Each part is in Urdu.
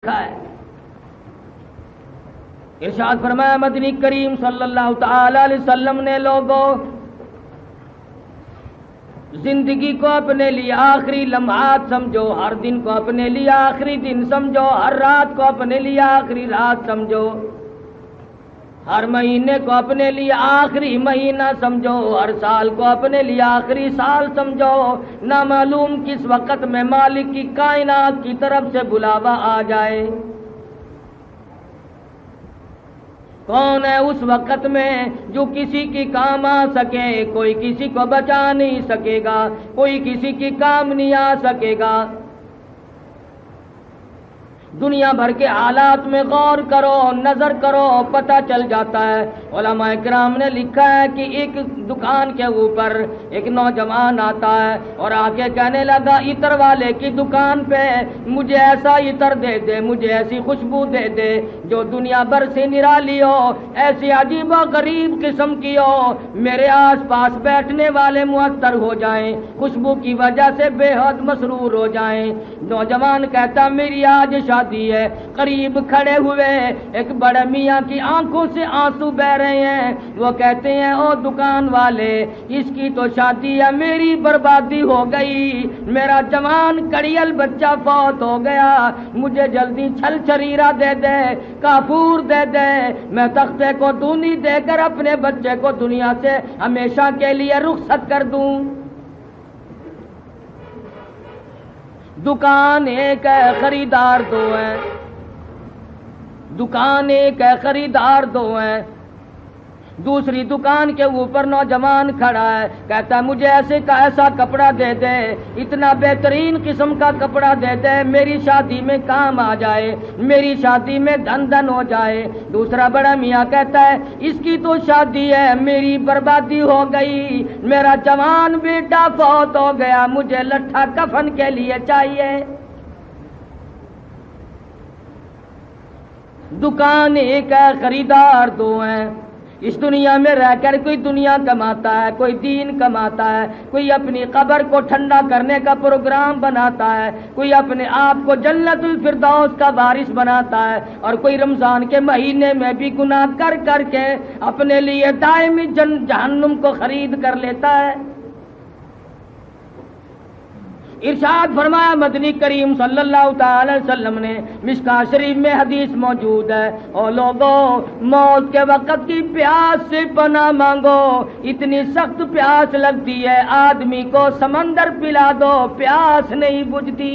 ہے۔ ارشاد فرمایا مدنی کریم صلی اللہ تعالی علیہ وسلم نے لوگوں زندگی کو اپنے لیے آخری لمحات سمجھو، ہر دن کو اپنے لیے آخری دن سمجھو، ہر رات کو اپنے لیے آخری رات سمجھو، ہر مہینے کو اپنے لیے آخری مہینہ سمجھو، ہر سال کو اپنے لیے آخری سال سمجھو۔ نہ معلوم کس وقت میں مالک کی کائنات کی طرف سے بلاوا آ جائے۔ کون ہے اس وقت میں جو کسی کی کام آ سکے؟ کوئی کسی کو بچا نہیں سکے گا، کوئی کسی کی کام نہیں آ سکے گا۔ دنیا بھر کے حالات میں غور کرو، نظر کرو، پتہ چل جاتا ہے۔ علماء کرام نے لکھا ہے کہ ایک دکان کے اوپر ایک نوجوان آتا ہے اور آ کے کہنے لگا عطر والے کی دکان پہ مجھے ایسا عطر دے دے، مجھے ایسی خوشبو دے دے جو دنیا بھر سے نرالی ہو، ایسی عجیب و غریب قسم کی ہو، میرے آس پاس بیٹھنے والے معطر ہو جائیں، خوشبو کی وجہ سے بے حد مسرور ہو جائیں۔ نوجوان کہتا میری آج شادی ہے۔ قریب کھڑے ہوئے ایک بڑے میاں کی آنکھوں سے آنسو بہ رہے ہیں۔ وہ کہتے ہیں او دکان والے، اس کی تو شادی ہے، میری بربادی ہو گئی، میرا جوان کڑیل بچہ فوت ہو گیا، مجھے جلدی چھل چھریرا دے دے، کافور دے دے، میں تختے کو دونی دے کر اپنے بچے کو دنیا سے ہمیشہ کے لیے رخصت کر دوں۔ دکان ایک ہے، خریدار دو ہیں، دکان ایک ہے، خریدار دو ہیں۔ دوسری دکان کے اوپر نوجوان کھڑا ہے، کہتا ہے مجھے ایسا کپڑا دے دے، اتنا بہترین قسم کا کپڑا دے دے، میری شادی میں کام آ جائے، میری شادی میں دھن دھن ہو جائے۔ دوسرا بڑا میاں کہتا ہے اس کی تو شادی ہے، میری بربادی ہو گئی، میرا جوان بیٹا فوت ہو گیا، مجھے لٹھا کفن کے لیے چاہیے۔ دکان ایک ہے، خریدار دو ہیں۔ اس دنیا میں رہ کر کوئی دنیا کماتا ہے، کوئی دین کماتا ہے، کوئی اپنی قبر کو ٹھنڈا کرنے کا پروگرام بناتا ہے، کوئی اپنے آپ کو جنت الفردوس کا وارث بناتا ہے، اور کوئی رمضان کے مہینے میں بھی گناہ کر کر کے اپنے لیے دائمی جہنم کو خرید کر لیتا ہے۔ ارشاد فرمایا مدنی کریم صلی اللہ تعالی وسلم نے، مشکاۃ شریف میں حدیث موجود ہے، او لوگوں موت کے وقت کی پیاس سے پناہ مانگو، اتنی سخت پیاس لگتی ہے آدمی کو سمندر پلا دو پیاس نہیں بجھتی۔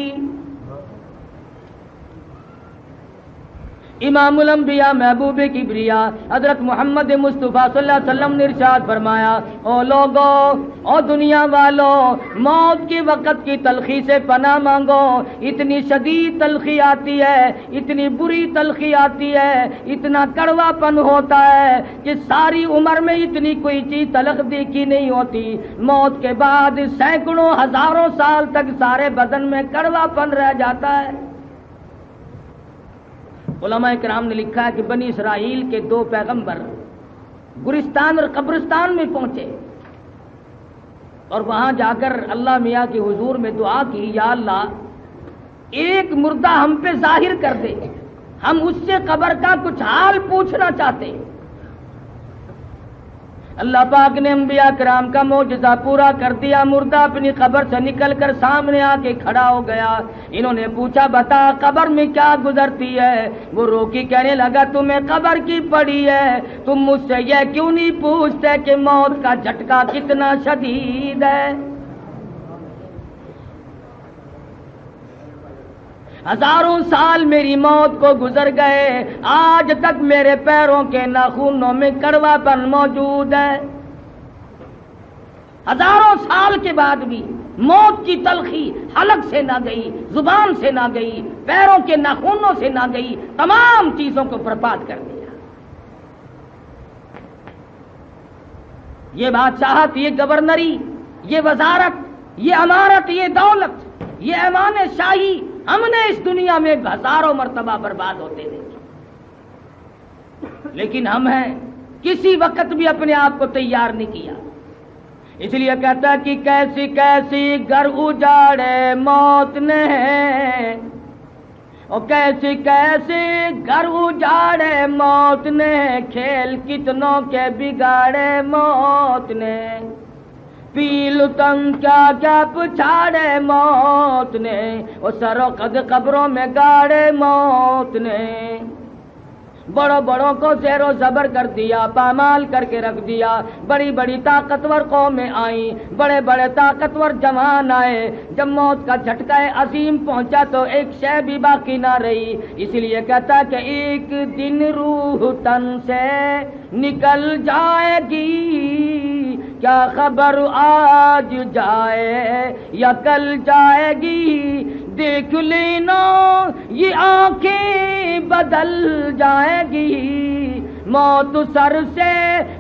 امام الانبیاء محبوب کبریا حضرت محمد مصطفیٰ صلی اللہ علیہ وسلم نے ارشاد فرمایا او لوگو، او دنیا والوں، موت کے وقت کی تلخی سے پناہ مانگو، اتنی شدید تلخی آتی ہے، اتنی بری تلخی آتی ہے، اتنا کڑوا پن ہوتا ہے کہ ساری عمر میں اتنی کوئی چیز تلخ دیکھی نہیں ہوتی، موت کے بعد سینکڑوں ہزاروں سال تک سارے بدن میں کڑوا پن رہ جاتا ہے۔ علماء کرام نے لکھا ہے کہ بنی اسرائیل کے دو پیغمبر گورستان اور قبرستان میں پہنچے اور وہاں جا کر اللہ میاں کے حضور میں دعا کی، یا اللہ ایک مردہ ہم پہ ظاہر کر دے، ہم اس سے قبر کا کچھ حال پوچھنا چاہتے ہیں۔ اللہ پاک نے انبیاء کرام کا معجزہ پورا کر دیا، مردہ اپنی قبر سے نکل کر سامنے آ کے کھڑا ہو گیا۔ انہوں نے پوچھا بتا قبر میں کیا گزرتی ہے؟ وہ روکی کہنے لگا تمہیں قبر کی پڑی ہے، تم مجھ سے یہ کیوں نہیں پوچھتے کہ موت کا جھٹکا کتنا شدید ہے؟ ہزاروں سال میری موت کو گزر گئے، آج تک میرے پیروں کے ناخنوں میں کڑوا پن موجود ہے۔ ہزاروں سال کے بعد بھی موت کی تلخی حلق سے نہ گئی، زبان سے نہ گئی، پیروں کے ناخنوں سے نہ گئی، تمام چیزوں کو برباد کر دیا۔ یہ بادشاہت، یہ گورنری، یہ وزارت، یہ امارت، یہ دولت، یہ ایوان شاہی ہم نے اس دنیا میں ہزاروں مرتبہ برباد ہوتے دیکھے، لیکن ہم ہیں کسی وقت بھی اپنے آپ کو تیار نہیں کیا۔ اس لیے کہتا ہے کہ کیسی کیسی گر اجاڑے موت نے، اور کیسے کیسے گھر اجاڑے موت نے، کھیل کتنوں کے بگاڑے موت نے، پیل تنگ کیا کیا پچھاڑے موت نے، اور سر و قد قبروں میں گاڑے موت نے، بڑوں بڑوں کو زیر و زبر کر دیا، پامال کر کے رکھ دیا، بڑی بڑی طاقتور قومیں آئیں، بڑے بڑے طاقتور جوان آئے، جب موت کا جھٹکا عظیم پہنچا تو ایک شے بھی باقی نہ رہی، اس لیے کہتا کہ ایک دن روح تن سے نکل جائے گی، کیا خبر آج جائے یا کل جائے گی، دیکھ لینا یہ آنکھیں بدل جائے گی، موت سر سے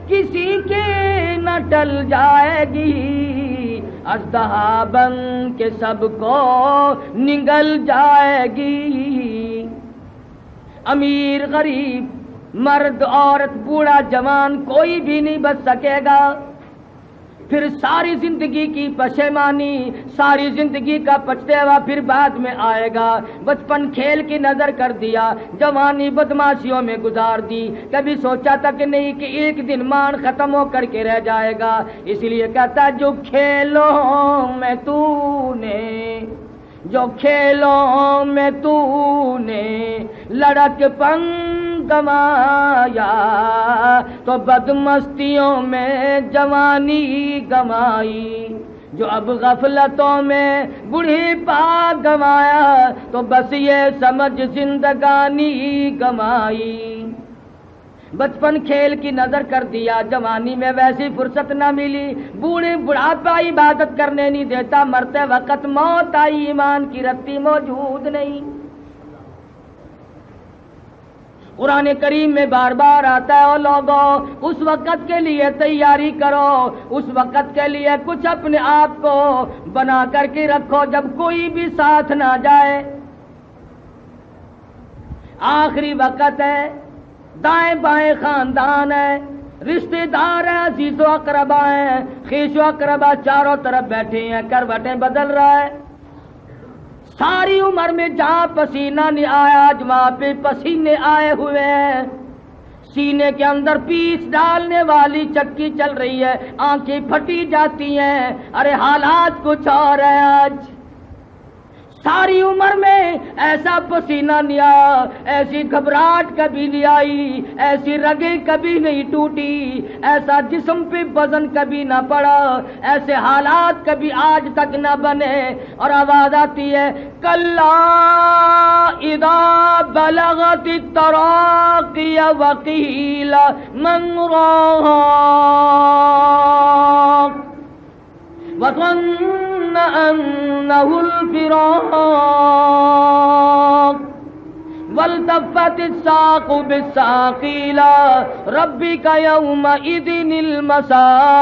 کسی کے نہ ٹل جائے گی، اژدہا بن کے سب کو نگل جائے گی، امیر غریب مرد عورت بوڑھا جوان کوئی بھی نہیں بچ سکے گا، پھر ساری زندگی کی پشیمانی، ساری زندگی کا پچھتاوا پھر بعد میں آئے گا، بچپن کھیل کی نظر کر دیا، جوانی بدماشیوں میں گزار دی، کبھی سوچا تک نہیں کہ ایک دن مان ختم ہو کر کے رہ جائے گا، اس لیے کہتا جو کھیلوں میں تو نے، جو کھیلوں میں تو نے لڑک پن گمایا، تو بدمستیوں میں جوانی گمائی، جو اب غفلتوں میں بوڑھی پا گمایا، تو بس یہ سمجھ زندگانی گمائی، بچپن کھیل کی نظر کر دیا، جوانی میں ویسی فرصت نہ ملی، بوڑھے بڑھاپا عبادت کرنے نہیں دیتا، مرتے وقت موت آئی، ایمان کی رتی موجود نہیں۔ قرآن کریم میں بار بار آتا ہے او لوگوں اس وقت کے لیے تیاری کرو، اس وقت کے لیے کچھ اپنے آپ کو بنا کر کے رکھو جب کوئی بھی ساتھ نہ جائے، آخری وقت ہے، دائیں بائیں خاندان ہے، رشتہ دار ہیں، عزیز و اقربا ہیں، خیش و اقربا چاروں طرف بیٹھے ہیں، کروٹیں بدل رہا ہے، ساری عمر میں جہاں پسینہ نہیں آیا آج وہاں پہ پسینے آئے ہوئے ہیں، سینے کے اندر پیس ڈالنے والی چکی چل رہی ہے، آنکھیں پھٹی جاتی ہیں، ارے حالات کچھ اور ہے آج، ساری عمر میں ایسا پسینہ نہیں آیا، ایسی گھبراہٹ کبھی نہیں آئی، ایسی رگیں کبھی نہیں ٹوٹی، ایسا جسم پہ وزن کبھی نہ پڑا، ایسے حالات کبھی آج تک نہ بنے، اور آواز آتی ہے کلا اذا بلغت التراقی وقیل من راق وظن أنه الفراق والتفت الساق بالساق إلى ربك يومئذ المساق،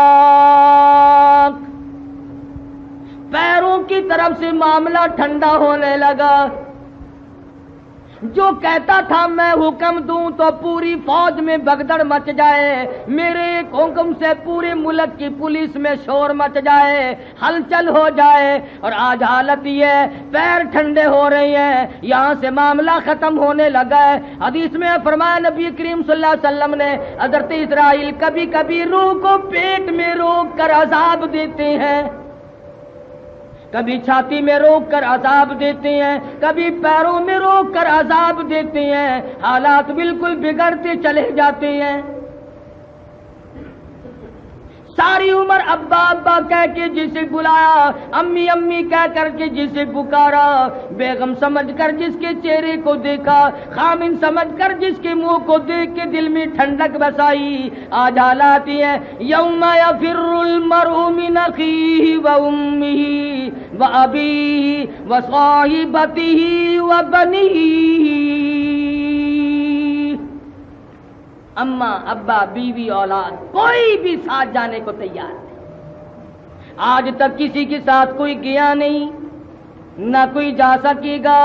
پیروں کی طرف سے معاملہ ٹھنڈا ہونے لگا، جو کہتا تھا میں حکم دوں تو پوری فوج میں بگدڑ مچ جائے، میرے ایک حکم سے پورے ملک کی پولیس میں شور مچ جائے، ہلچل ہو جائے، اور آج حالت یہ پیر ٹھنڈے ہو رہے ہیں، یہاں سے معاملہ ختم ہونے لگا ہے۔ حدیث میں فرمایا نبی کریم صلی اللہ علیہ وسلم نے حضرت اسرائیل کبھی کبھی روح کو پیٹ میں روک کر عذاب دیتے ہیں، کبھی چھاتی میں روک کر عذاب دیتے ہیں، کبھی پیروں میں روک کر عذاب دیتے ہیں، حالات بالکل بگڑتے چلے جاتے ہیں۔ ساری عمر ابا ابا کہہ کے جسے بلایا، امی امی کہہ کر کے جسے پکارا، بیگم سمجھ کر جس کے چہرے کو دیکھا، خامن سمجھ کر جس کے منہ کو دیکھ کے دل میں ٹھنڈک بسائی، آج حالات ہیں یوم یفر المرء من اخیہ وامہ وابیہ وصاحبتہ وبنیہ، اماں ابا بیوی اولاد کوئی بھی ساتھ جانے کو تیار نہیں، آج تک کسی کے ساتھ کوئی گیا نہیں، نہ کوئی جا سکے گا۔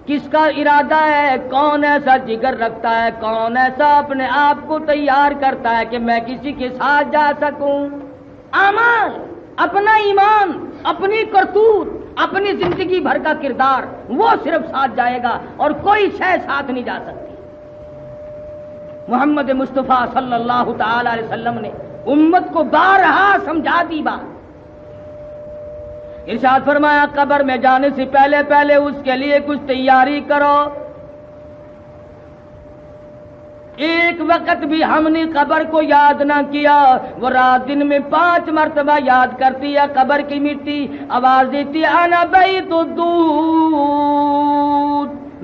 کس کا ارادہ ہے؟ کون ایسا جگر رکھتا ہے؟ کون ایسا اپنے آپ کو تیار کرتا ہے کہ میں کسی کے ساتھ جا سکوں؟ اعمال، اپنا ایمان، اپنی کرتوت، اپنی زندگی بھر کا کردار وہ صرف ساتھ جائے گا اور کوئی شے ساتھ نہیں جا سکتی۔ محمد مصطفیٰ صلی اللہ تعالی علیہ وسلم نے امت کو بارہا سمجھا دی بات۔ ارشاد فرمایا قبر میں جانے سے پہلے پہلے اس کے لیے کچھ تیاری کرو۔ ایک وقت بھی ہم نے قبر کو یاد نہ کیا، وہ رات دن میں 5 مرتبہ یاد کرتی ہے قبر کی مٹی، آواز دیتی ہے انا بیت الدود،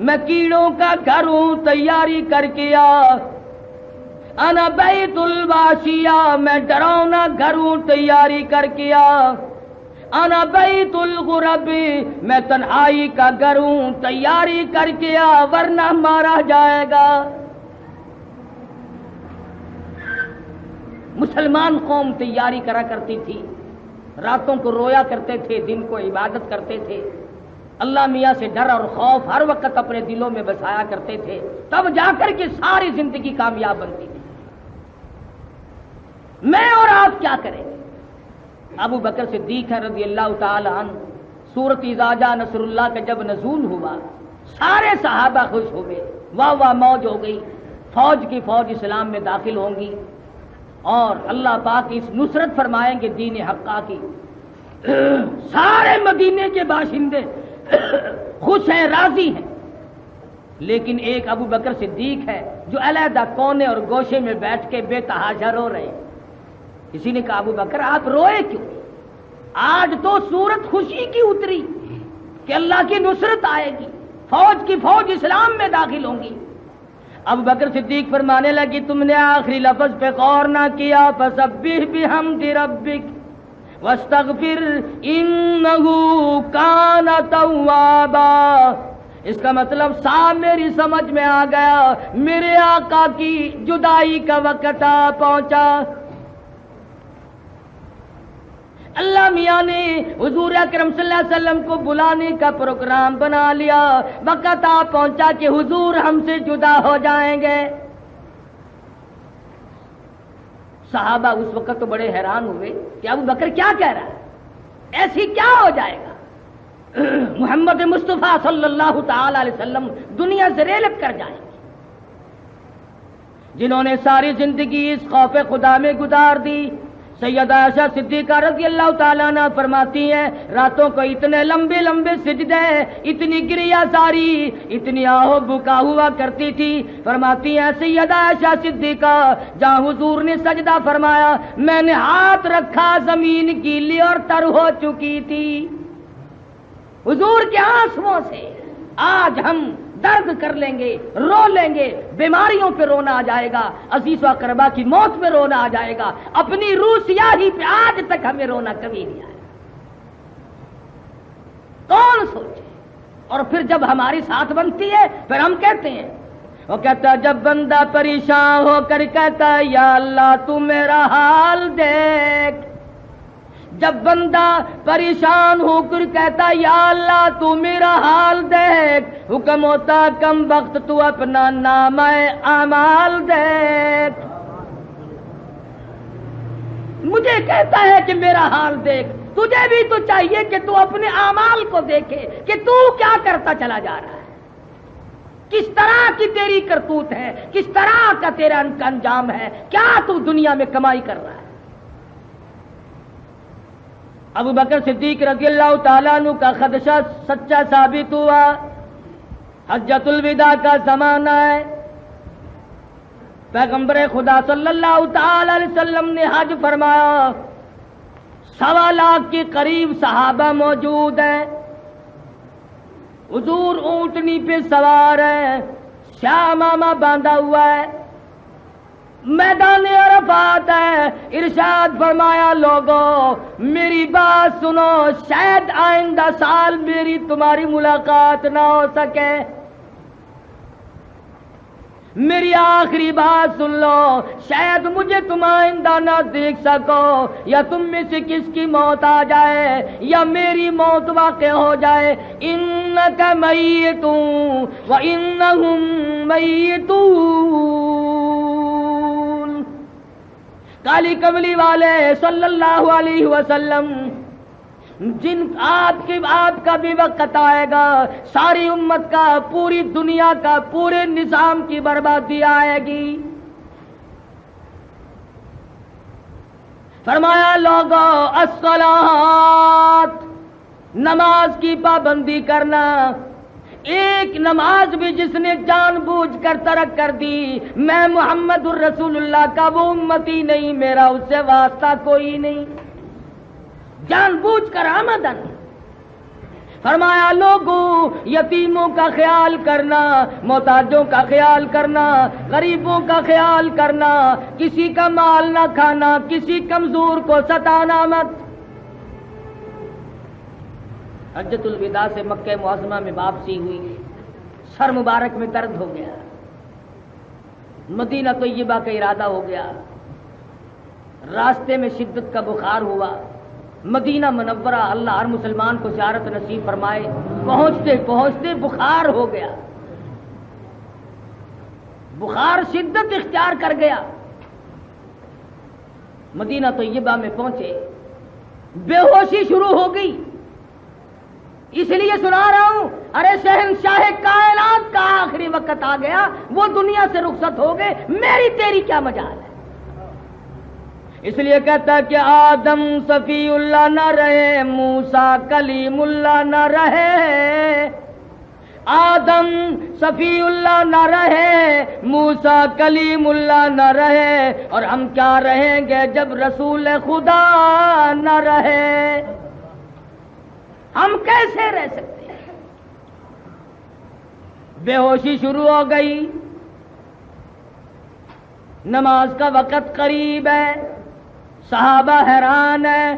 میں کیڑوں کا گھر ہوں تیاری کر کے آ، انا بیت الواشیہ، میں ڈراؤنا گھر ہوں تیاری کر کے آ، انا بیت الغرب، میں تنہائی کا گھر ہوں تیاری کر کے آ ورنہ مارا جائے گا۔ مسلمان قوم تیاری کرا کرتی تھی، راتوں کو رویا کرتے تھے، دن کو عبادت کرتے تھے، اللہ میاں سے ڈر اور خوف ہر وقت اپنے دلوں میں بسایا کرتے تھے، تب جا کر کے ساری زندگی کامیاب بنتی تھی۔ میں اور آپ کیا کریں؟ ابو بکر صدیق رضی اللہ تعالی عنہ، سورۃ اذا جاء نصر اللہ کا جب نزول ہوا سارے صحابہ خوش ہو گئے، واہ واہ موج ہو گئی، فوج کی فوج اسلام میں داخل ہوں گی اور اللہ پاک اس نصرت فرمائیں گے دین حقہ کی۔ سارے مدینے کے باشندے خوش ہیں، راضی ہیں، لیکن ایک ابو بکر صدیق ہے جو علیحدہ کونے اور گوشے میں بیٹھ کے بے تحاشا رو رہے ہیں۔ کسی نے کہا ابو بکر آپ روئے کیوں؟ آج تو سورت خوشی کی اتری کہ اللہ کی نصرت آئے گی، فوج کی فوج اسلام میں داخل ہوں گی۔ ابو بکر صدیق فرمانے لگی تم نے آخری لفظ پہ غور نہ کیا، فسبح بحمد ربک واستغفر انہ کان توابا۔ اس کا مطلب صاحب میری سمجھ میں آ گیا، میرے آقا کی جدائی کا وقت آ پہنچا۔ اللہ میاں نے حضور اکرم صلی اللہ علیہ وسلم کو بلانے کا پروگرام بنا لیا، وقت آ پہنچا کہ حضور ہم سے جدا ہو جائیں گے۔ صحابہ اس وقت تو بڑے حیران ہوئے کہ ابو بکر کیا کہہ رہا ہے، ایسی کیا ہو جائے گا؟ محمد مصطفیٰ صلی اللہ تعالی علیہ وسلم دنیا سے ریلت کر جائیں گے، جنہوں نے ساری زندگی اس خوف خدا میں گزار دی۔ سیدہ عائشہ صدیقہ رضی اللہ تعالیٰ عنہ فرماتی ہیں راتوں کو اتنے لمبے لمبے سجدے، اتنی گریا ساری، اتنی آہو بکا ہوا کرتی تھی۔ فرماتی ہیں سیدہ عائشہ صدیقہ جہاں حضور نے سجدہ فرمایا میں نے ہاتھ رکھا زمین گیلی اور تر ہو چکی تھی۔ حضور کے آنسوؤں سے آج ہم درد کر لیں گے، رو لیں گے، بیماریوں پہ رونا آ جائے گا، عزیز و اقربا کی موت پہ رونا آ جائے گا، اپنی روح سیاہی پہ آج تک ہمیں رونا کبھی نہیں آیا۔ کون سوچے؟ اور پھر جب ہماری ساتھ بنتی ہے پھر ہم کہتے ہیں، وہ کہتا ہے جب بندہ پریشان ہو کر کہتا ہے یا اللہ تو میرا حال دیکھ، جب بندہ پریشان ہو کر کہتا یا اللہ تو میرا حال دیکھ، حکم ہوتا کم وقت تو اپنا نامہ اعمال دیکھ۔ مجھے کہتا ہے کہ میرا حال دیکھ، تجھے بھی تو چاہیے کہ تو اپنے اعمال کو دیکھے کہ تو کیا کرتا چلا جا رہا ہے، کس طرح کی تیری کرتوت ہے، کس طرح کا تیرا انجام ہے، کیا تو دنیا میں کمائی کر رہا ہے۔ ابو بکر صدیق رضی اللہ تعالیٰ عنہ کا خدشہ سچا ثابت ہوا۔ حجۃ الوداع کا زمانہ ہے، پیغمبر خدا صلی اللہ تعالی علیہ وسلم نے حج فرمایا، 1.25 لاکھ کے قریب صحابہ موجود ہیں، حضور اونٹنی پہ سوار ہے، شامامہ باندھا ہوا ہے، میدان عرفات ہے، ارشاد فرمایا لوگوں میری بات سنو، شاید آئندہ سال میری تمہاری ملاقات نہ ہو سکے، میری آخری بات سن لو، شاید مجھے تم آئندہ نہ دیکھ سکو، یا تم میں سے کس کی موت آ جائے یا میری موت واقع ہو جائے، انک میت وانہم میتون۔ کالی کملی والے صلی اللہ علیہ وسلم جن آپ کا بھی وقت آئے گا، ساری امت کا، پوری دنیا کا، پورے نظام کی بربادی آئے گی۔ فرمایا لوگو الصلاۃ، نماز کی پابندی کرنا۔ ایک نماز بھی جس نے جان بوجھ کر ترک کر دی، میں محمد الرسول اللہ کا وہ امتی نہیں، میرا اس سے واسطہ کوئی نہیں، جان بوجھ کر آمدن۔ فرمایا لوگوں یتیموں کا خیال کرنا، محتاجوں کا خیال کرنا، غریبوں کا خیال کرنا، کسی کا مال نہ کھانا، کسی کمزور کو ستانا مت۔ حجۃ الوداع سے مکہ معظمہ میں واپسی ہوئی، سر مبارک میں درد ہو گیا، مدینہ طیبہ کا ارادہ ہو گیا، راستے میں شدت کا بخار ہوا۔ مدینہ منورہ، اللہ ہر مسلمان کو زیارت نصیب فرمائے، پہنچتے پہنچتے بخار ہو گیا، بخار شدت اختیار کر گیا۔ مدینہ طیبہ میں پہنچے، بے ہوشی شروع ہو گئی۔ اس لیے سنا رہا ہوں، ارے شہنشاہ کائنات کا آخری وقت آ گیا، وہ دنیا سے رخصت ہو گئے، میری تیری کیا مجال ہے؟ اس لیے کہتا ہے کہ آدم صفی اللہ نہ رہے، موسیٰ کلیم اللہ نہ رہے، آدم صفی اللہ نہ رہے، موسیٰ کلیم اللہ نہ رہے، اور ہم کیا رہیں گے جب رسول خدا نہ رہے؟ ہم کیسے رہ سکتے ہیں؟ بے ہوشی شروع ہو گئی، نماز کا وقت قریب ہے، صحابہ حیران ہیں۔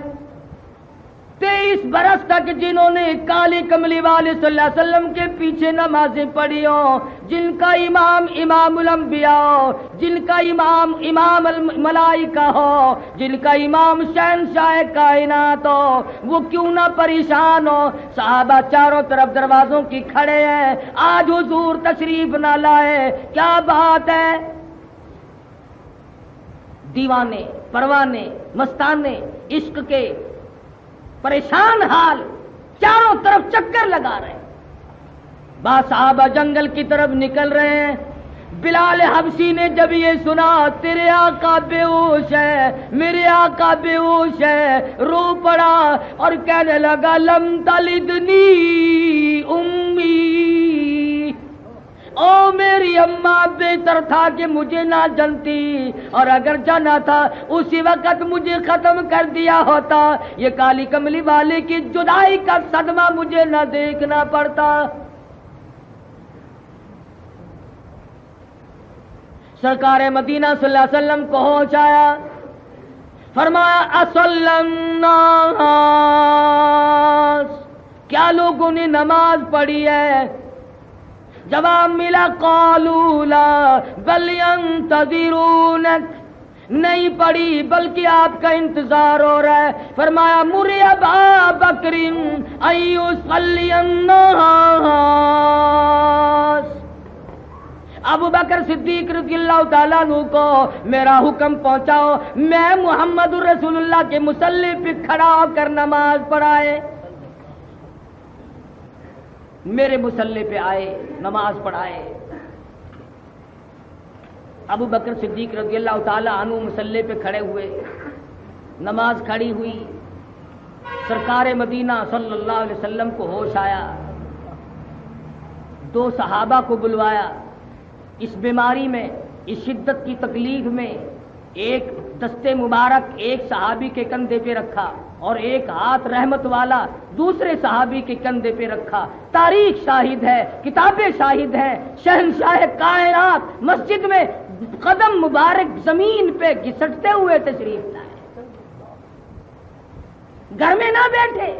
23 برس تک جنہوں نے کالی کملی والے صلی اللہ علیہ وسلم کے پیچھے نمازیں پڑھی ہوں، جن کا امام امام الانبیاء ہو، جن کا امام امام الملائکہ ہو، جن کا امام شہنشاہ کائنات ہو، وہ کیوں نہ پریشان ہو؟ صحابہ چاروں طرف دروازوں کی کھڑے ہیں، آج حضور تشریف نہ لائے، کیا بات ہے؟ دیوانے، پروانے، مستانے، عشق کے پریشان حال چاروں طرف چکر لگا رہے ہیں۔ بعض صحابہ جنگل کی طرف نکل رہے ہیں۔ بلال حبشی نے جب یہ سنا، تیرے آقا بے ہوش ہے، میرے آقا بے ہوش ہے، رو پڑا اور کہنے لگا لم تلدنی امی، او میری اماں بہتر تھا کہ مجھے نہ جنتی، اور اگر جانا تھا اسی وقت مجھے ختم کر دیا ہوتا، یہ کالی کملی والے کی جدائی کا صدمہ مجھے نہ دیکھنا پڑتا۔ سرکار مدینہ صلی اللہ علیہ وسلم کو ہوش آیا، فرمایا اصلی الناس، کیا لوگوں نے نماز پڑھی ہے؟ جواب ملا قالوا لا بل ينتظرونك، نہیں پڑھی بلکہ آپ کا انتظار ہو رہا ہے۔ فرمایا مری ابا بکر ان يصلي الناس، ابو بکر صدیق رضی اللہ تعالیٰ عنہ کو میرا حکم پہنچاؤ، میں محمد الرسول اللہ کے مصلی پہ کھڑا ہو کر نماز پڑھائے۔ میرے مصلی پہ آئے، نماز پڑھائے۔ ابو بکر صدیق رضی اللہ تعالیٰ عنہ مصلی پہ کھڑے ہوئے، نماز کھڑی ہوئی۔ سرکار مدینہ صلی اللہ علیہ وسلم کو ہوش آیا، 2 صحابہ کو بلوایا۔ اس بیماری میں، اس شدت کی تکلیف میں، ایک دستے مبارک ایک صحابی کے کندھے پہ رکھا اور ایک ہاتھ رحمت والا دوسرے صحابی کے کندھے پہ رکھا۔ تاریخ شاہد ہے، کتابیں شاہد ہیں، شہنشاہ کائنات مسجد میں قدم مبارک زمین پہ گھسٹتے ہوئے تشریف لائے، گھر میں نہ بیٹھے۔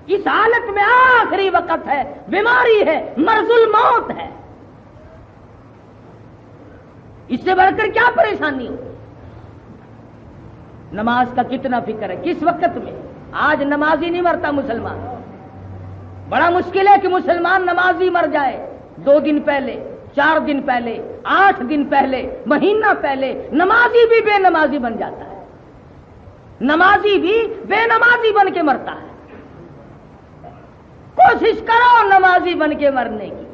اس حالت میں آخری وقت ہے، بیماری ہے، مرض الموت ہے، اس سے بڑھ کر کیا پریشانی ہو؟ نماز کا کتنا فکر ہے کس وقت میں؟ آج نمازی نہیں مرتا مسلمان، بڑا مشکل ہے کہ مسلمان نمازی مر جائے۔ 2 دن پہلے، 4 دن پہلے، 8 دن پہلے، مہینہ پہلے نمازی بھی بے نمازی بن جاتا ہے، نمازی بھی بے نمازی بن کے مرتا ہے۔ کوشش کرو نمازی بن کے مرنے کی،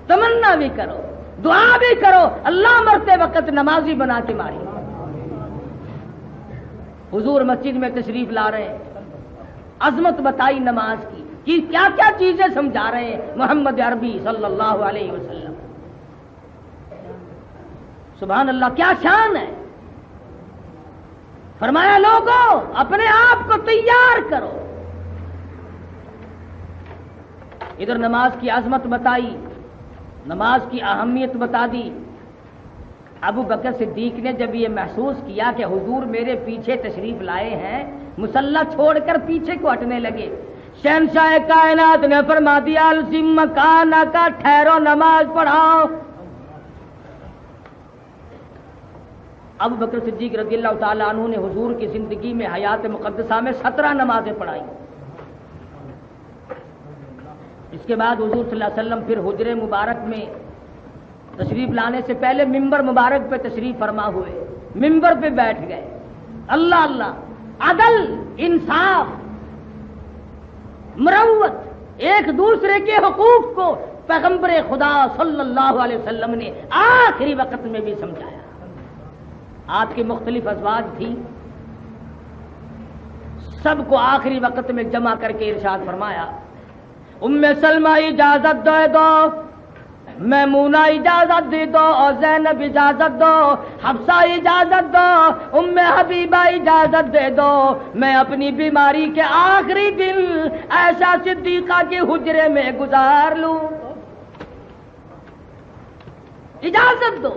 تمنا بھی کرو، دعا بھی کرو، اللہ مرتے وقت نمازی بنا کے ماری۔ حضور مسجد میں تشریف لا رہے ہیں، عظمت بتائی نماز کی کہ کیا کیا چیزیں سمجھا رہے ہیں محمد عربی صلی اللہ علیہ وسلم۔ سبحان اللہ، کیا شان ہے۔ فرمایا لوگوں اپنے آپ کو تیار کرو۔ ادھر نماز کی عظمت بتائی، نماز کی اہمیت بتا دی۔ ابو بکر صدیق نے جب یہ محسوس کیا کہ حضور میرے پیچھے تشریف لائے ہیں، مصلی چھوڑ کر پیچھے کو ہٹنے لگے، شہنشاہ کائنات نے فرما دیا الزم مکانہ کا، ٹھہرو نماز پڑھاؤ۔ ابو بکر صدیق رضی اللہ تعالیٰ عنہ نے حضور کی زندگی میں حیات مقدسہ میں 17 نمازیں پڑھائی۔ اس کے بعد حضور صلی اللہ علیہ وسلم پھر حجرے مبارک میں تشریف لانے سے پہلے ممبر مبارک پہ تشریف فرما ہوئے، ممبر پہ بیٹھ گئے۔ اللہ اللہ، عدل، انصاف، مروت، ایک دوسرے کے حقوق کو پیغمبر خدا صلی اللہ علیہ وسلم نے آخری وقت میں بھی سمجھایا۔ آپ کی مختلف ازواج تھی، سب کو آخری وقت میں جمع کر کے ارشاد فرمایا ام سلمہ اجازت دے دو، میمونہ اجازت دے دو، اور زینب اجازت دو، حفصہ اجازت دو، ام حبیبہ اجازت دے دو، میں اپنی بیماری کے آخری دن عائشہ صدیقہ کے حجرے میں گزار لوں، اجازت دو۔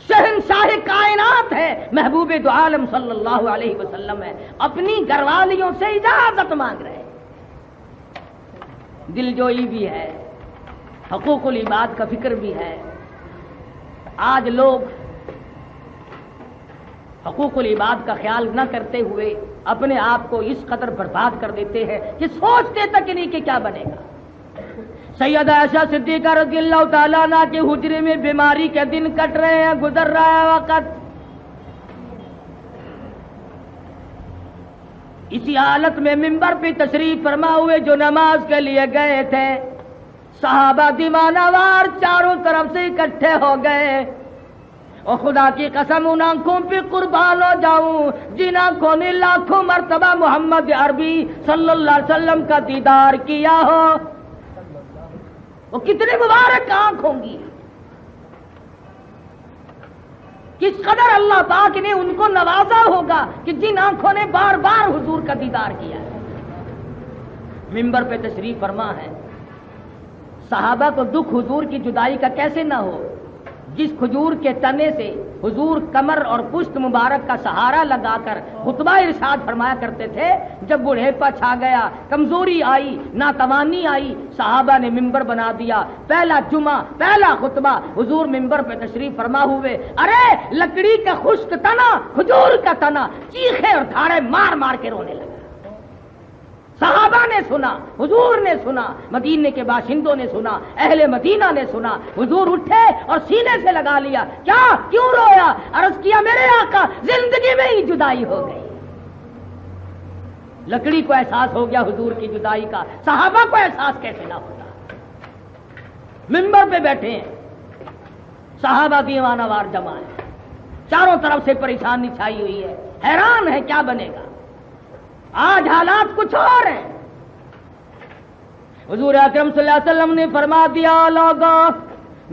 شہنشاہ کائنات ہے، محبوب دو عالم صلی اللہ علیہ وسلم ہے، اپنی گھر والیوں سے اجازت مانگ رہے ہیں۔ دل جوئی بھی ہے، حقوق العباد کا فکر بھی ہے۔ آج لوگ حقوق العباد کا خیال نہ کرتے ہوئے اپنے آپ کو اس قدر برباد کر دیتے ہیں کہ سوچتے تک نہیں کہ کیا بنے گا۔ سیدہ عائشہ صدیقہ رضی اللہ تعالیٰ عنہ کے حجرے میں بیماری کے دن کٹ رہے ہیں، گزر رہا ہے وقت۔ اسی حالت میں منبر پہ تشریف فرما ہوئے جو نماز کے لیے گئے تھے، صحابہ دیوانہ وار چاروں طرف سے اکٹھے ہو گئے۔ اور خدا کی قسم ان آنکھوں پہ قربان ہو جاؤں جن آنکھوں نے لاکھوں مرتبہ محمد عربی صلی اللہ علیہ وسلم کا دیدار کیا ہو، وہ کتنی مبارک آنکھ ہوں گی۔ کس قدر اللہ پاک نے ان کو نوازا ہوگا کہ جن آنکھوں نے بار بار حضور کا دیدار کیا ہے۔ منبر پہ تشریف فرما ہے، صحابہ کو دکھ حضور کی جدائی کا کیسے نہ ہو۔ جس کھجور کے تنے سے حضور کمر اور پشت مبارک کا سہارا لگا کر خطبہ ارشاد فرمایا کرتے تھے، جب بڑھیپا چھا گیا، کمزوری آئی، ناتوانی آئی، صحابہ نے منبر بنا دیا۔ پہلا جمعہ، پہلا خطبہ حضور منبر پہ تشریف فرما ہوئے، ارے لکڑی کا خشک تنا، کھجور کا تنا، چیخے اور دھاڑے مار مار کے رونے لگا۔ صحابہ نے سنا، حضور نے سنا، مدینے کے باشندوں نے سنا، اہل مدینہ نے سنا۔ حضور اٹھے اور سینے سے لگا لیا، کیا کیوں رویا؟ عرض کیا میرے آقا زندگی میں ہی جدائی ہو گئی۔ لکڑی کو احساس ہو گیا حضور کی جدائی کا، صحابہ کو احساس کیسے نہ ہوتا؟ منبر پہ بیٹھے ہیں، صحابہ دیوانہ وار جمع ہے، چاروں طرف سے پریشانی چھائی ہوئی ہے، حیران ہے کیا بنے گا۔ آج حالات کچھ اور ہیں۔ حضور اکرم صلی اللہ علیہ وسلم نے فرما دیا، لوگوں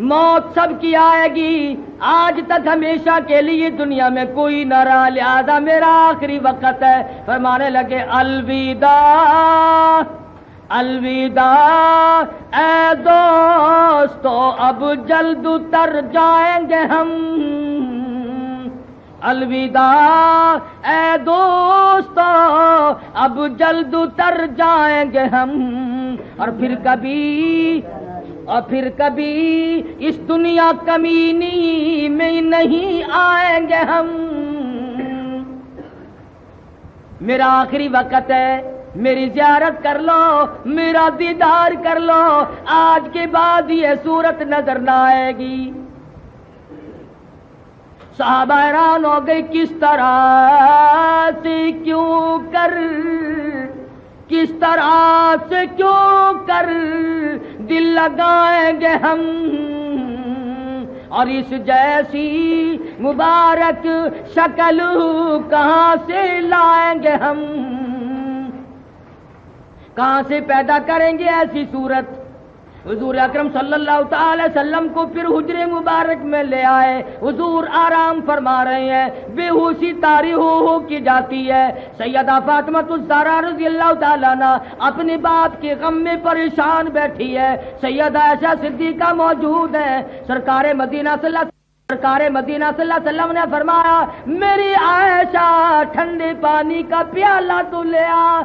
موت سب کی آئے گی، آج تک ہمیشہ کے لیے دنیا میں کوئی نہ رہا، لہذا میرا آخری وقت ہے۔ فرمانے لگے الوداع الوداع اے دوستو اب جلد اتر جائیں گے ہم، الوداع اے دوستو اب جلد اتر جائیں گے ہم، اور پھر کبھی اس دنیا کمینی میں نہیں آئیں گے ہم۔ میرا آخری وقت ہے، میری زیارت کر لو، میرا دیدار کر لو، آج کے بعد یہ صورت نظر نہ آئے گی۔ صحابہ حیران ہو گئے، کس طرح سے کیوں کر کس طرح سے کیوں کر دل لگائیں گے ہم، اور اس جیسی مبارک شکل کہاں سے لائیں گے ہم، کہاں سے پیدا کریں گے ایسی صورت۔ حضور اکرم صلی اللہ تعالی وسلم کو پھر حجرے مبارک میں لے آئے، حضور آرام فرما رہے ہیں، بے ہوشی طاری ہو کی جاتی ہے۔ سیدہ فاطمہ الزہرا رضی اللہ تعالیٰ عنہ اپنے باپ کے غم میں پریشان بیٹھی ہے، سیدہ عائشہ صدیقہ موجود ہے۔ سرکار مدینہ صلی اللہ علیہ وسلم نے فرمایا، میری عائشہ ٹھنڈے پانی کا پیالہ تو لے آ۔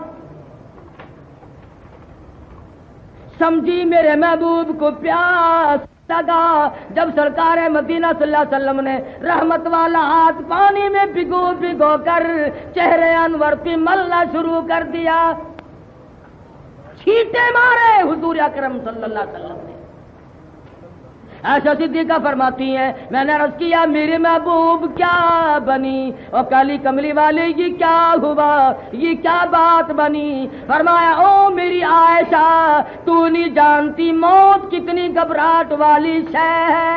سمجھی میرے محبوب کو پیاس لگا۔ جب سرکار مدینہ صلی اللہ علیہ وسلم نے رحمت والا ہاتھ پانی میں بھگو کر چہرے انور پہ ملنا شروع کر دیا، چھینٹے مارے حضور اکرم صلی اللہ علیہ وسلم نے۔ عائشہ صدیقہ فرماتی ہیں، میں نے عرض کیا میرے محبوب کیا بنی، اور کالی کملی والے یہ کیا ہوا، یہ کیا بات بنی؟ فرمایا، او میری عائشہ تو نہیں جانتی موت کتنی گھبراہٹ والی شے ہے،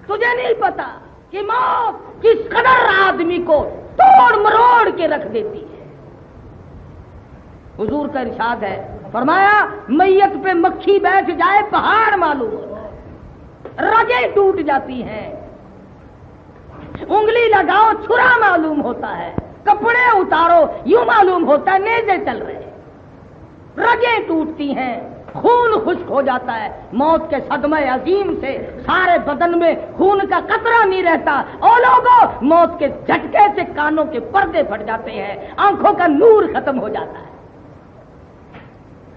تجھے نہیں پتا کہ موت کس قدر آدمی کو توڑ مروڑ کے رکھ دیتی ہے۔ حضور کا ارشاد ہے، فرمایا میت پہ مکھی بیٹھ جائے پہاڑ معلوم ہوتا ہے، رگیں ٹوٹ جاتی ہیں، انگلی لگاؤ چھرا معلوم ہوتا ہے، کپڑے اتارو یوں معلوم ہوتا ہے نیزے چل رہے ہیں، رگیں ٹوٹتی ہیں، خون خشک ہو جاتا ہے، موت کے صدمہ عظیم سے سارے بدن میں خون کا قطرہ نہیں رہتا، اور لوگوں موت کے جھٹکے سے کانوں کے پردے پھٹ جاتے ہیں، آنکھوں کا نور ختم ہو جاتا ہے،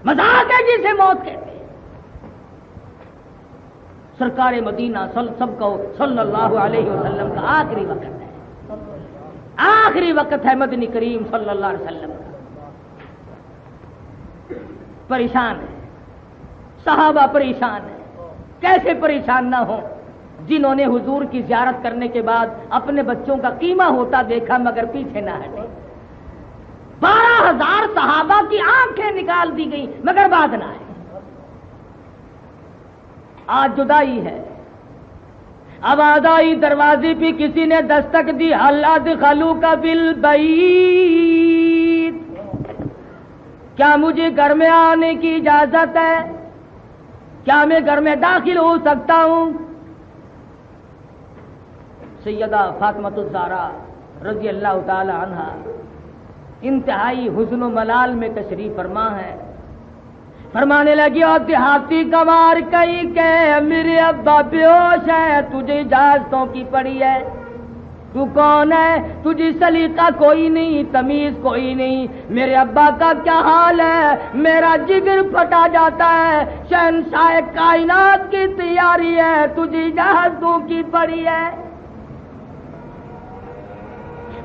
مذاق ہے جسے موت کہتے ہیں۔ سرکار مدینہ سب کو صلی اللہ علیہ وسلم کا آخری وقت ہے، آخری وقت ہے مدنی کریم صلی اللہ علیہ وسلم کا۔ پریشان ہے صحابہ، پریشان ہے، کیسے پریشان نہ ہوں جنہوں نے حضور کی زیارت کرنے کے بعد اپنے بچوں کا قیمہ ہوتا دیکھا مگر پیچھے نہ ہٹے۔ 12,000 صحابہ کی آنکھیں نکال دی گئی مگر بات نہ آئے۔ آج جدائی ہے، آواز آئی دروازے پہ کسی نے دستک دی، حل ادخلوک بالبیت، کیا مجھے گھر میں آنے کی اجازت ہے؟ کیا میں گھر میں داخل ہو سکتا ہوں؟ سیدہ فاطمہ الزہرا رضی اللہ تعالی عنہا انتہائی حزن و ملال میں تشریف فرما ہے، فرمانے لگی، اور دیہاتی گوار کئی کہ میرے ابا بیہوش ہے، تجھے اجازتوں کی پڑی ہے، تو کون ہے؟ تجھے سلیقہ کوئی نہیں، تمیز کوئی نہیں، میرے ابا کا کیا حال ہے؟ میرا جگر پھٹا جاتا ہے، شہنشاہ کائنات کی تیاری ہے، تجھے اجازتوں کی پڑی ہے۔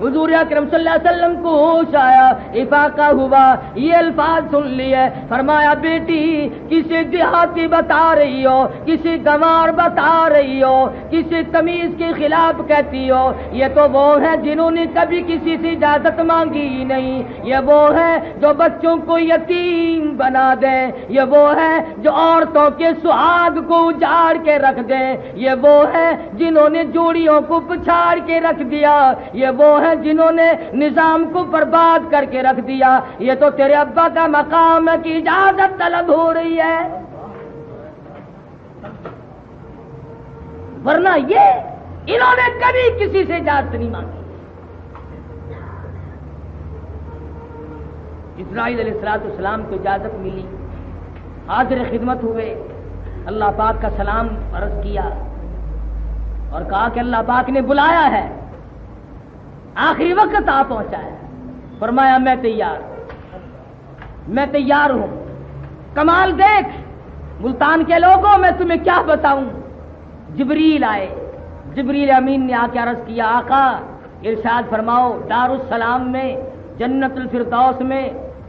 حضور اکرم صلی اللہ علیہ وسلم کو ہوش آیا، افاقہ ہوا، یہ الفاظ سن لیے، فرمایا بیٹی کسی دیہاتی بتا رہی ہو، کسی گنوار بتا رہی ہو، کسی تمیز کے خلاف کہتی ہو، یہ تو وہ ہیں جنہوں نے کبھی کسی سے اجازت مانگی ہی نہیں، یہ وہ ہیں جو بچوں کو یتیم بنا دیں، یہ وہ ہیں جو عورتوں کے سہاگ کو اجاڑ کے رکھ دیں، یہ وہ ہیں جنہوں نے جوڑیوں کو پچھاڑ کے رکھ دیا، یہ وہ ہیں جنہوں نے نظام کو برباد کر کے رکھ دیا، یہ تو تیرے ابا کا مقام ہے کہ اجازت طلب ہو رہی ہے، ورنہ یہ انہوں نے کبھی کسی سے اجازت نہیں مانگی۔ اسرائیل علیہ السلام کو اجازت ملی، حاضر خدمت ہوئے، اللہ پاک کا سلام عرض کیا اور کہا کہ اللہ پاک نے بلایا ہے، آخری وقت آ پہنچا ہے، فرمایا میں تیار ہوں۔ کمال دیکھ ملتان کے لوگوں، میں تمہیں کیا بتاؤں۔ جبریل آئے، جبریل امین نے آ کے عرض کیا، آقا ارشاد فرماؤ دار السلام میں، جنت الفردوس میں،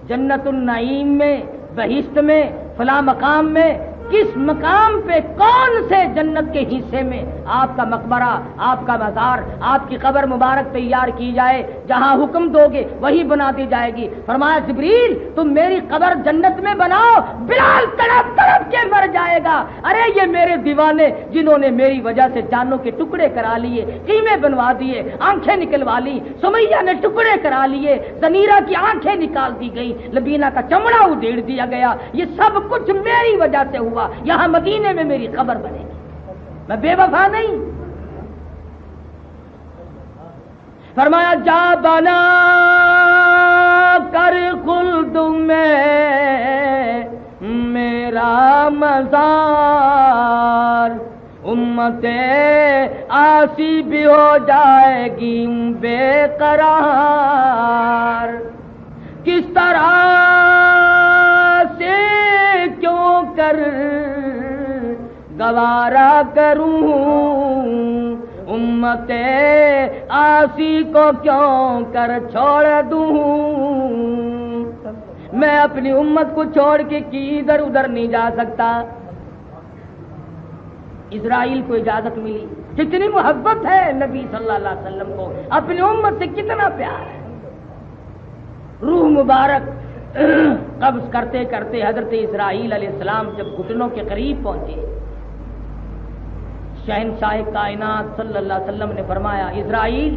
جنت النعیم میں، بہشت میں، فلاں مقام میں کس مقام پہ کون سے جنت کے حصے میں آپ کا مقبرہ، آپ کا مزار، آپ کی قبر مبارک تیار کی جائے، جہاں حکم دو گے وہی بنا دی جائے گی۔ فرمایا جبریل تم میری قبر جنت میں بناؤ، بلال تڑپ تڑپ کے مر جائے گا۔ ارے یہ میرے دیوانے جنہوں نے میری وجہ سے جانوں کے ٹکڑے کرا لیے، قیمے بنوا دیے، آنکھیں نکلوا لی، سمیہ نے ٹکڑے کرا لیے، زنیرہ کی آنکھیں نکال دی گئی، لبینہ کا چمڑا ادھیڑ دیا گیا، یہ سب کچھ میری وجہ سے ہوا، یہاں مدینے میں میری قبر بنے گی، میں بے وفا نہیں۔ فرمایا جا بنا کر خلد میں میرا مزار، امت آسی بھی ہو جائے گی بے قرار، کس طرح سے کیوں کر گوارا کروں، امت آسی کو کیوں کر چھوڑ دوں، میں اپنی امت کو چھوڑ کے ادھر ادھر نہیں جا سکتا۔ اسرائیل کو اجازت ملی، کتنی محبت ہے نبی صلی اللہ علیہ وسلم کو، اپنی امت سے کتنا پیار ہے۔ روح مبارک قبض کرتے کرتے حضرت اسرائیل علیہ السلام جب گھٹنوں کے قریب پہنچے، شہنشاہ کائنات صلی اللہ علیہ وسلم نے فرمایا اسرائیل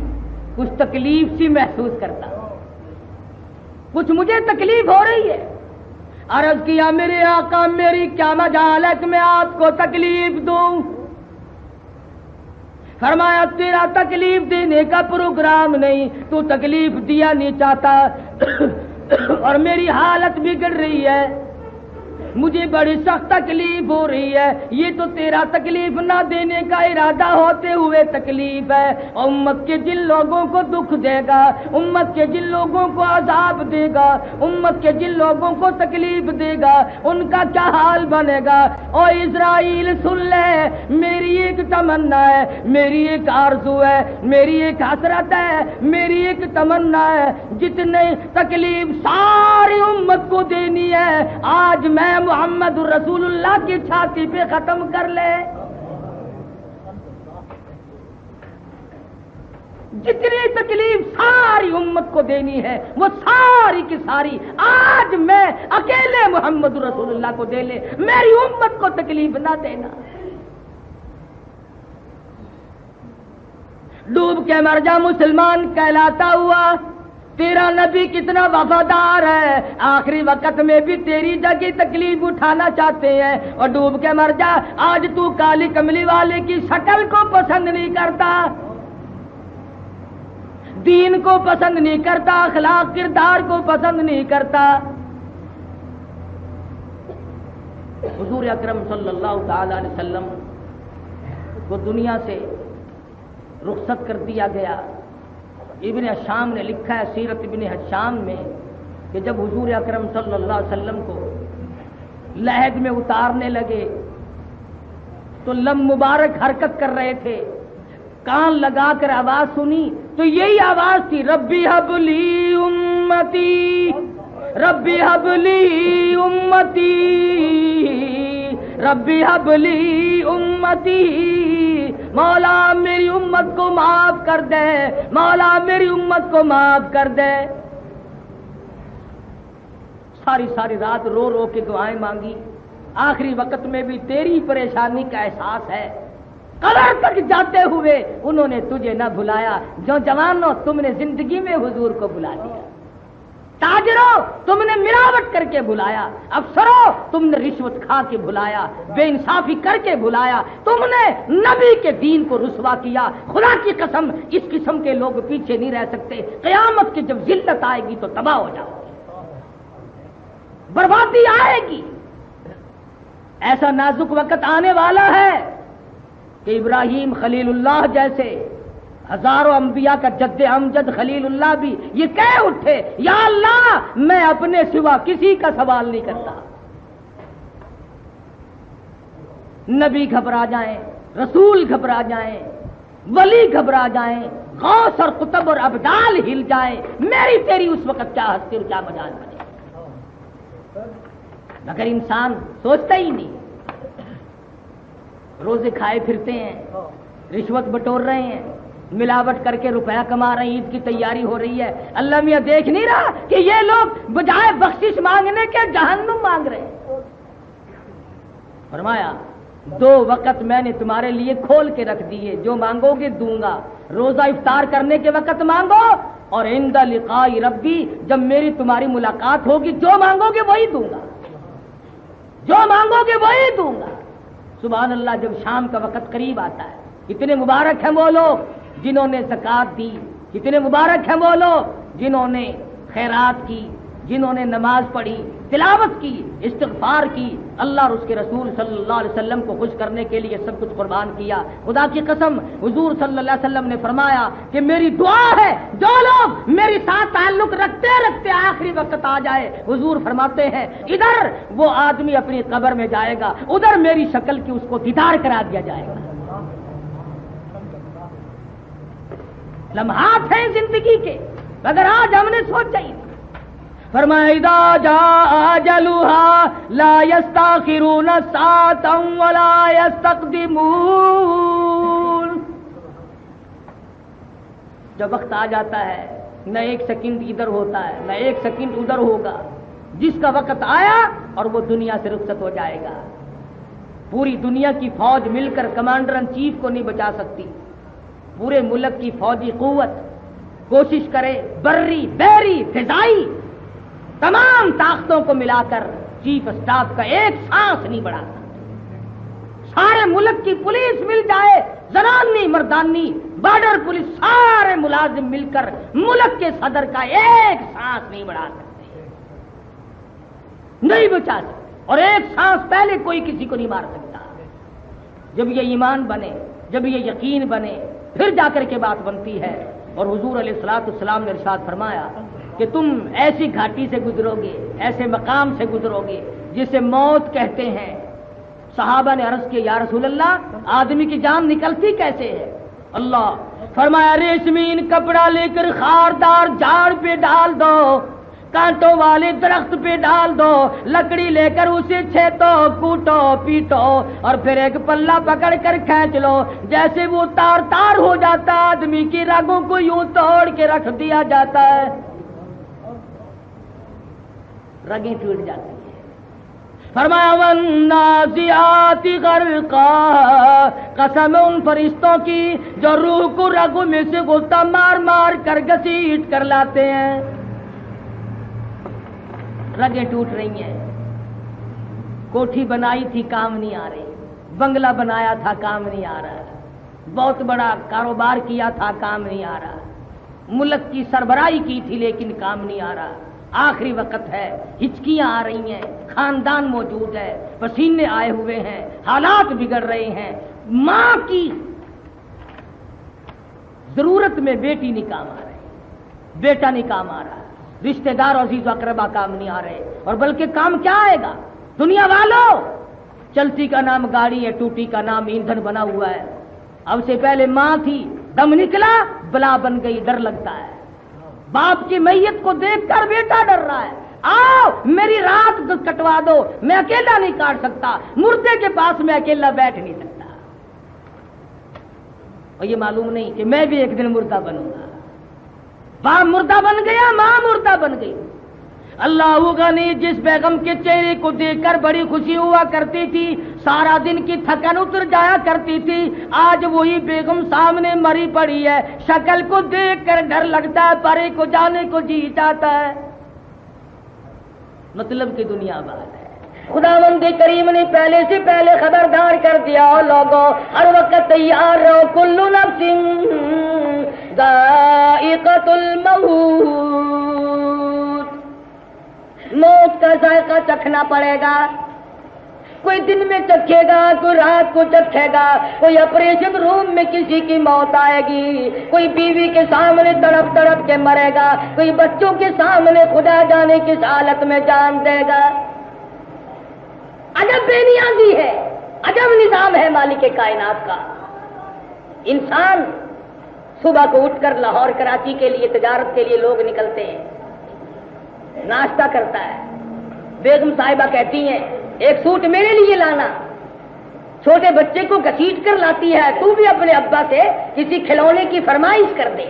کچھ تکلیف سی محسوس کرتا، کچھ مجھے تکلیف ہو رہی ہے۔ عرض کیا میرے آقا میری کیا مجال ہے کہ میں آپ کو تکلیف دوں؟ فرمایا تیرا تکلیف دینے کا پروگرام نہیں، تو تکلیف دیا نہیں چاہتا اور میری حالت بگڑ رہی ہے، مجھے بڑی سخت تکلیف ہو رہی ہے، یہ تو تیرا تکلیف نہ دینے کا ارادہ ہوتے ہوئے تکلیف ہے، امت کے جن لوگوں کو دکھ دے گا، امت کے جن لوگوں کو عذاب دے گا، امت کے جن لوگوں کو تکلیف دے گا، ان کا کیا حال بنے گا۔ او اسرائیل سن لے، میری ایک تمنا ہے، میری ایک آرزو ہے، میری ایک حسرت ہے، میری ایک تمنا ہے، جتنے تکلیف ساری امت کو دینی ہے آج میں محمد رسول اللہ کی چھاتی پہ ختم کر لے۔ جتنی تکلیف ساری امت کو دینی ہے وہ ساری کی ساری آج میں اکیلے محمد رسول اللہ کو دے لے، میری امت کو تکلیف نہ دینا۔ ڈوب کے مر جا مسلمان کہلاتا ہوا، تیرا نبی کتنا وفادار ہے، آخری وقت میں بھی تیری جگہ تکلیف اٹھانا چاہتے ہیں، اور ڈوب کے مر جا۔ آج تو کالی کملی والے کی شکل کو پسند نہیں کرتا، دین کو پسند نہیں کرتا، اخلاق کردار کو پسند نہیں کرتا۔ حضور اکرم صلی اللہ تعالی علیہ وسلم کو دنیا سے رخصت کر دیا گیا۔ ابن حشام نے لکھا ہے سیرت ابن حشام میں کہ جب حضور اکرم صلی اللہ علیہ وسلم کو لحد میں اتارنے لگے تو لم مبارک حرکت کر رہے تھے، کان لگا کر آواز سنی تو یہی آواز تھی، ربی حب لی امتی، ربی حب لی امتی، ربی حب لی امتی، مولا میری امت کو معاف کر دے، مولا میری امت کو معاف کر دے۔ ساری ساری رات رو رو کے دعائیں مانگی، آخری وقت میں بھی تیری پریشانی کا احساس ہے، قبر تک جاتے ہوئے انہوں نے تجھے نہ بھلایا۔ جو جوانوں تم نے زندگی میں حضور کو بلا لیا، تاجروں تم نے ملاوٹ کر کے بلایا، افسروں تم نے رشوت کھا کے بلایا، بے انصافی کر کے بلایا، تم نے نبی کے دین کو رسوا کیا۔ خدا کی قسم اس قسم کے لوگ پیچھے نہیں رہ سکتے، قیامت کی جب ذلت آئے گی تو تباہ ہو جاؤ، بربادی آئے گی۔ ایسا نازک وقت آنے والا ہے کہ ابراہیم خلیل اللہ جیسے ہزاروں انبیاء کا جد امجد خلیل اللہ بھی یہ کہہ اٹھے، یا اللہ میں اپنے سوا کسی کا سوال نہیں کرتا۔ نبی گھبرا جائیں، رسول گھبرا جائیں، ولی گھبرا جائیں، غوث اور قطب اور ابدال ہل جائیں، میری تیری اس وقت کیا ہستی اور کیا مجال بنے، مگر انسان سوچتا ہی نہیں۔ روزے کھائے پھرتے ہیں، رشوت بٹور رہے ہیں، ملاوٹ کر کے روپیہ کما رہے ہیں، عید کی تیاری ہو رہی ہے، اللہ میاں دیکھ نہیں رہا کہ یہ لوگ بجائے بخشش مانگنے کے جہنم مانگ رہے ہیں؟ فرمایا 2 وقت میں نے تمہارے لیے کھول کے رکھ دیے، جو مانگو گے دوں گا، روزہ افطار کرنے کے وقت مانگو، اور عند لقاء ربی جب میری تمہاری ملاقات ہوگی جو مانگو گے وہی دوں گا، جو مانگو گے وہی دوں گا۔ سبحان اللہ، جب شام کا وقت قریب آتا ہے، کتنے مبارک ہیں وہ لوگ جنہوں نے زکوٰۃ دی، کتنے مبارک ہیں وہ لوگ جنہوں نے خیرات کی، جنہوں نے نماز پڑھی، تلاوت کی، استغفار کی، اللہ اور اس کے رسول صلی اللہ علیہ وسلم کو خوش کرنے کے لیے سب کچھ قربان کیا۔ خدا کی قسم، حضور صلی اللہ علیہ وسلم نے فرمایا کہ میری دعا ہے جو لوگ میرے ساتھ تعلق رکھتے رکھتے آخری وقت آ جائے، حضور فرماتے ہیں ادھر وہ آدمی اپنی قبر میں جائے گا، ادھر میری شکل کی اس کو دیدار کرا دیا جائے گا۔ لمحات ہیں زندگی کے، اگر آج ہم نے سوچا ہی، فرمایا اذا جاء اجلها لا يستاخرون ساعة ولا يستقدمون، جب وقت آ جاتا ہے نہ ایک سیکنڈ ادھر ہوتا ہے نہ ایک سیکنڈ ادھر ہوگا، جس کا وقت آیا اور وہ دنیا سے رخصت ہو جائے گا۔ پوری دنیا کی فوج مل کر کمانڈر ان چیف کو نہیں بچا سکتی، پورے ملک کی فوجی قوت کوشش کرے، بری بحری فضائی تمام طاقتوں کو ملا کر چیف اسٹاف کا ایک سانس نہیں بڑھا سکتا۔ سارے ملک کی پولیس مل جائے، زنانی مردانی بارڈر پولیس سارے ملازم مل کر ملک کے صدر کا ایک سانس نہیں بڑھا سکتے، نہیں بچا سکتے، اور ایک سانس پہلے کوئی کسی کو نہیں مار سکتا۔ جب یہ ایمان بنے، جب یہ یقین بنے، پھر جا کر کے بات بنتی ہے۔ اور حضور علیہ الصلوۃ والسلام نے ارشاد فرمایا کہ تم ایسی گھاٹی سے گزرو گے، ایسے مقام سے گزرو گے جسے موت کہتے ہیں۔ صحابہ نے عرض کیا یا رسول اللہ، آدمی کی جان نکلتی کیسے ہے؟ اللہ فرمایا ریشمین کپڑا لے کر خاردار جھاڑ پہ ڈال دو، کانٹوں والے درخت پہ ڈال دو، لکڑی لے کر اسے چھیتو، کوٹو، پیٹو، اور پھر ایک پلہ پکڑ کر کھینچ لو، جیسے وہ تار تار ہو جاتا، آدمی کی رگوں کو یوں توڑ کے رکھ دیا جاتا ہے، رگیں ٹوٹ جاتی ہیں۔ فرمایا والنازعات غرقا، قسم ان فرشتوں کی جو روح کو رگوں میں سے غصہ مار مار کر گھسیٹ کر لاتے ہیں، رگیں ٹوٹ رہی ہیں۔ کوٹھی بنائی تھی کام نہیں آ رہی، بنگلہ بنایا تھا کام نہیں آ رہا، بہت بڑا کاروبار کیا تھا کام نہیں آ رہا، ملک کی سربراہی کی تھی لیکن کام نہیں آ رہا، آخری وقت ہے، ہچکیاں آ رہی ہیں، خاندان موجود ہے، پسینے آئے ہوئے ہیں، حالات بگڑ رہے ہیں، ماں کی ضرورت میں بیٹی نہیں کام آ رہی، بیٹا نہیں کام آ رہا، رشتہ دار عزیز و اقربا کام نہیں آ رہے، اور بلکہ کام کیا آئے گا؟ دنیا والوں، چلتی کا نام گاڑی ہے، ٹوٹی کا نام ایندھن بنا ہوا ہے۔ اب سے پہلے ماں تھی، دم نکلا بلا بن گئی، ڈر لگتا ہے۔ باپ کی میت کو دیکھ کر بیٹا ڈر رہا ہے، آؤ میری رات کٹوا دو، میں اکیلا نہیں کاٹ سکتا، مردے کے پاس میں اکیلا بیٹھ نہیں سکتا، اور یہ معلوم نہیں کہ میں بھی ایک دن مردہ بنوں گا۔ باپ مردہ بن گیا، ماں مردہ بن گئی۔ اللہ غنی جس بیگم کے چہرے کو دیکھ کر بڑی خوشی ہوا کرتی تھی، سارا دن کی تھکن اتر جایا کرتی تھی، آج وہی بیگم سامنے مری پڑی ہے، شکل کو دیکھ کر ڈر لگتا ہے، پرے کو جانے کو جی چاہتا ہے۔ مطلب کی دنیا بات ہے۔ خداوند کریم نے پہلے سے پہلے خبردار کر دیا، لوگوں ہر وقت تیار رہو، کل نفس ذائقۃ الموت، موت کا ذائقہ چکھنا پڑے گا، کوئی دن میں چکھے گا، کوئی رات کو چکھے گا، کوئی آپریشن روم میں کسی کی موت آئے گی، کوئی بیوی کے سامنے تڑپ تڑپ کے مرے گا، کوئی بچوں کے سامنے خدا جانے کس حالت میں جان دے گا۔ عجب بے نیازی ہے، عجب نظام ہے مالک کائنات کا۔ انسان صبح کو اٹھ کر لاہور کراچی کے لیے تجارت کے لیے لوگ نکلتے ہیں، ناشتہ کرتا ہے، بیگم صاحبہ کہتی ہیں ایک سوٹ میرے لیے لانا، چھوٹے بچے کو گھسیٹ کر لاتی ہے، تو بھی اپنے ابا سے کسی کھلونے کی فرمائش کر دے۔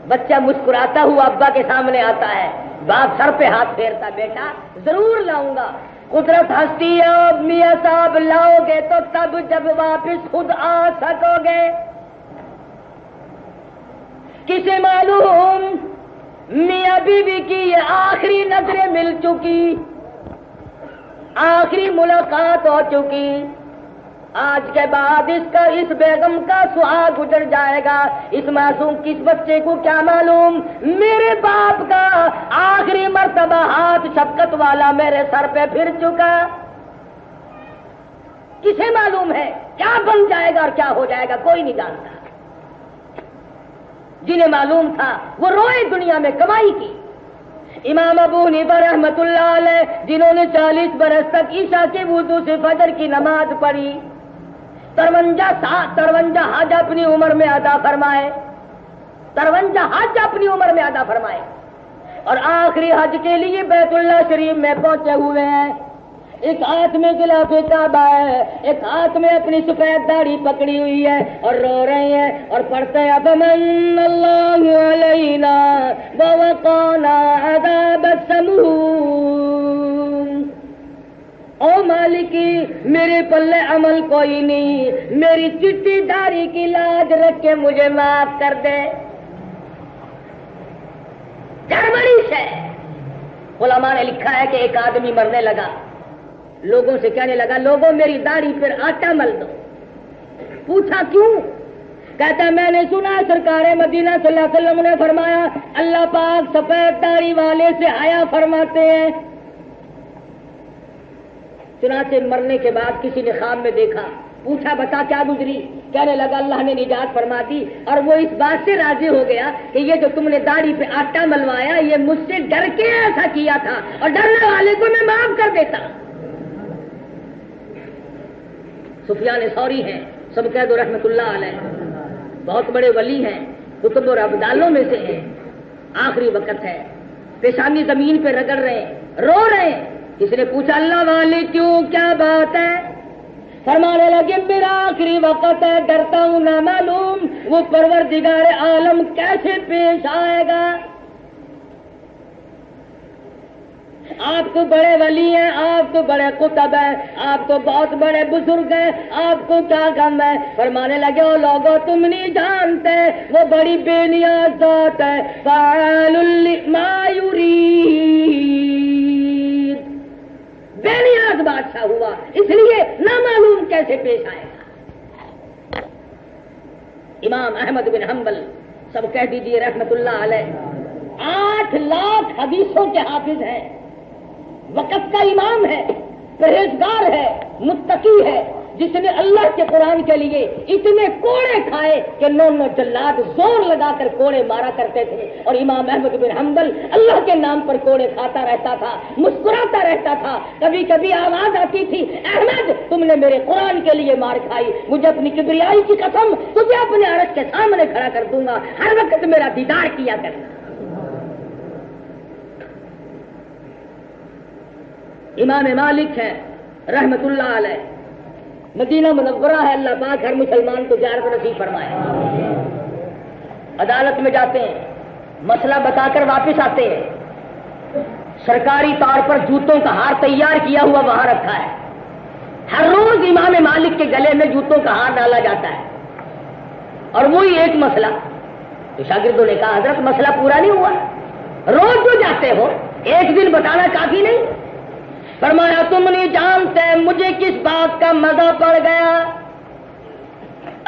بچہ مسکراتا ہوا ابا کے سامنے آتا ہے، باپ سر پہ ہاتھ پھیرتا، بیٹا ضرور لاؤں گا۔ قدرت ہستی ہے میاں صاحب، لاؤ گے تو تب جب واپس خود آ سکو گے۔ کسے معلوم میاں بیوی کی یہ آخری نظریں مل چکی، آخری ملاقات ہو چکی، آج کے بعد اس بیگم کا سہاگ گزر جائے گا۔ اس معصوم کس بچے کو کیا معلوم میرے باپ کا آخری مرتبہ ہاتھ شفقت والا میرے سر پہ پھر چکا۔ کسے معلوم ہے کیا بن جائے گا اور کیا ہو جائے گا، کوئی نہیں جانتا۔ جنہیں معلوم تھا وہ روئے دنیا میں کمائی کی۔ امام ابو حنیفہ رحمۃ اللہ علیہ جنہوں نے 40 برس تک عشاء کے وضو سے فجر کی نماز پڑھی، 53 حج اپنی عمر میں ادا فرمائے، 53 حج اپنی عمر میں ادا فرمائے، اور آخری حج کے لیے بیت اللہ شریف میں پہنچے ہوئے ہیں۔ ایک ہاتھ میں غلاف کعبہ ہے، ایک ہاتھ میں اپنی سفید داڑھی پکڑی ہوئی ہے اور رو رہے ہیں اور پڑھتے ہیں فمن اللہ علینا ووقانا عذاب السموم۔ او مالکی میرے پلے عمل کوئی نہیں، میری چٹی داڑھی کی لاج رکھ کے مجھے معاف کر دے۔ گڑبڑی سے علماء نے لکھا ہے کہ ایک آدمی مرنے لگا، لوگوں سے کہنے لگا لوگوں میری داڑھی پر آٹا مل دو۔ پوچھا کیوں؟ کہتا میں نے سنا سرکار مدینہ صلی اللہ علیہ وسلم نے فرمایا اللہ پاک سفید داڑھی والے سے حیا فرماتے ہیں۔ چنانچہ مرنے کے بعد کسی نے خواب میں دیکھا، پوچھا بتا کیا گزری؟ کہنے لگا اللہ نے نجات فرما دی، اور وہ اس بات سے راضی ہو گیا کہ یہ جو تم نے داڑھی پہ آٹا ملوایا یہ مجھ سے ڈر کے ایسا کیا تھا، اور ڈرنے والے کو میں معاف کر دیتا۔ سفیان ثوری ہیں سب کہہ دو رحمت اللہ علیہ، بہت بڑے ولی ہیں، کتب اور ابدالوں میں سے ہیں۔ آخری وقت ہے، پیشانی زمین پہ رگڑ رہے ہیں، رو رہے ہیں۔ کسی نے پوچھا اللہ والے کیوں، کیا بات ہے؟ فرمانے لگے میرا آخری وقت ہے، ڈرتا ہوں نہ معلوم وہ پروردگار عالم کیسے پیش آئے گا۔ آپ تو بڑے ولی ہیں، آپ تو بڑے قطب ہیں، آپ تو بہت بڑے بزرگ ہیں، آپ کو کیا غم ہے؟ فرمانے لگے او لوگوں تم نہیں جانتے وہ بڑی بے نیاز ذات ہے، فاعل لما یرید، بے نیاز بادشاہ ہوا، اس لیے نامعلوم کیسے پیش آئے گا۔ امام احمد بن حنبل سب کہہ دیجئے رحمت اللہ علیہ 8 لاکھ حدیثوں کے حافظ ہیں، وقت کا امام ہے، پرہیزگار ہے، متقی ہے، جس نے اللہ کے قرآن کے لیے اتنے کوڑے کھائے کہ 9 جلاد زور لگا کر کوڑے مارا کرتے تھے، اور امام احمد بن حنبل اللہ کے نام پر کوڑے کھاتا رہتا تھا، مسکراتا رہتا تھا۔ کبھی کبھی آواز آتی تھی احمد تم نے میرے قرآن کے لیے مار کھائی، مجھے اپنی کبریائی کی قسم تجھے اپنے عرش کے سامنے کھڑا کر دوں گا، ہر وقت میرا دیدار کیا کرنا۔ امام مالک ہے رحمت اللہ علیہ، مدینہ منورہ ہے، اللہ پاک ہر مسلمان کو زیارت نصیب فرمائے۔ عدالت میں جاتے ہیں، مسئلہ بتا کر واپس آتے ہیں، سرکاری طور پر جوتوں کا ہار تیار کیا ہوا وہاں رکھا ہے، ہر روز امام مالک کے گلے میں جوتوں کا ہار ڈالا جاتا ہے، اور وہی ایک مسئلہ۔ تو شاگردوں نے کہا حضرت مسئلہ پورا نہیں ہوا، روز جو جاتے ہو ایک دن بتانا کافی نہیں؟ فرمایا تم نہیں جانتے مجھے کس بات کا مزہ پڑ گیا،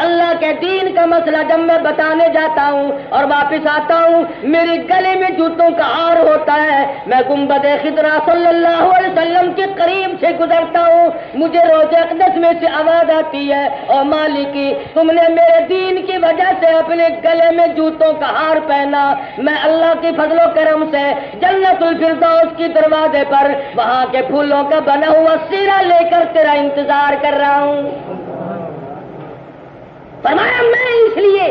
اللہ کے دین کا مسئلہ جب میں بتانے جاتا ہوں اور واپس آتا ہوں میرے گلے میں جوتوں کا ہار ہوتا ہے، میں گنبد خضرا صلی اللہ علیہ وسلم کے قریب سے گزرتا ہوں، مجھے روضہ اقدس میں سے آواز آتی ہے اور مالکی تم نے میرے دین کی وجہ سے اپنے گلے میں جوتوں کا ہار پہنا، میں اللہ کے فضل و کرم سے جنت الفردوس کی دروازے پر وہاں کے پھولوں کا بنا ہوا سیرا لے کر تیرا انتظار کر رہا ہوں۔ فرمایا میں اس لیے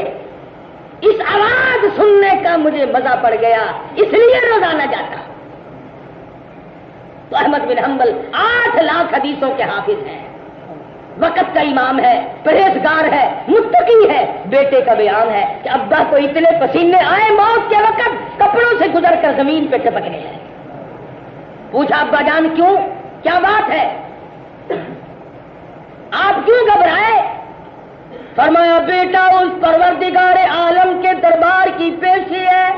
اس آواز سننے کا مجھے مزہ پڑ گیا، اس لیے روزانہ جاتا۔ تو احمد بن حنبل 8 لاکھ حدیثوں کے حافظ ہیں، وقت کا امام ہے، پرہیزگار ہے، متقی ہے، بیٹے کا بیان ہے کہ ابا کو اتنے پسینے آئے موت کے وقت کپڑوں سے گزر کر زمین پہ ٹپکنے ہیں۔ پوچھا ابا جان کیوں، کیا بات ہے، آپ کیوں گھبرائے؟ فرمایا بیٹا اس پروردگار عالم کے دربار کی پیشی ہے،